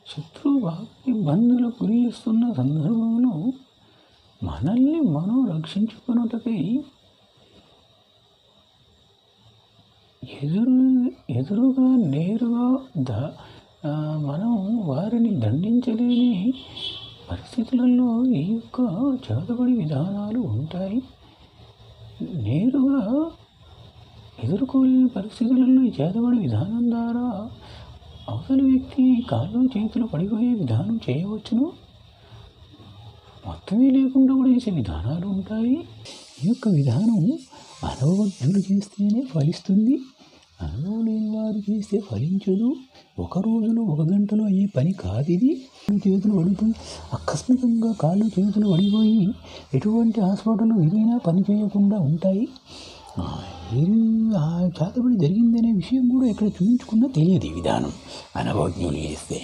శత్రువు బాగా ఇబ్బందులకు గురి చేస్తున్న సందర్భంలో మనల్ని మనం రక్షించుకున్నటకై ఎదురుగా నేరుగా మనం వారిని దండించలేని పరిస్థితులలో ఈ యొక్క చేతబడి విధానాలు ఉంటాయి. నేరుగా ఎదుర్కోలేని పరిస్థితులలో ఈ చేతబడి విధానం ద్వారా అవతలి వ్యక్తి కాళ్ళు చేతులు పడిపోయే విధానం చేయవచ్చును. మొత్తమే లేకుండా కూడా చేసే విధానాలు ఉంటాయి. ఈ యొక్క విధానం అనుభవజ్ఞులు చేస్తేనే ఫలిస్తుంది. అనుభవం లేని వారు చేస్తే ఫలించదు. ఒక రోజులో 1 గంటలో అయ్యే పని కాదు ఇది. చేతులు పడిపోయి ఆకస్మికంగా కాళ్ళు చేతులు పడిపోయి ఎటువంటి హాస్పిటల్లో ఏదైనా పని చేయకుండా ఉంటాయి. చేతబడి జరిగిందనే విషయం కూడా ఎక్కడ చూపించుకున్నా తెలియదు. ఈ విధానం అనుభవజ్ఞులు చేస్తే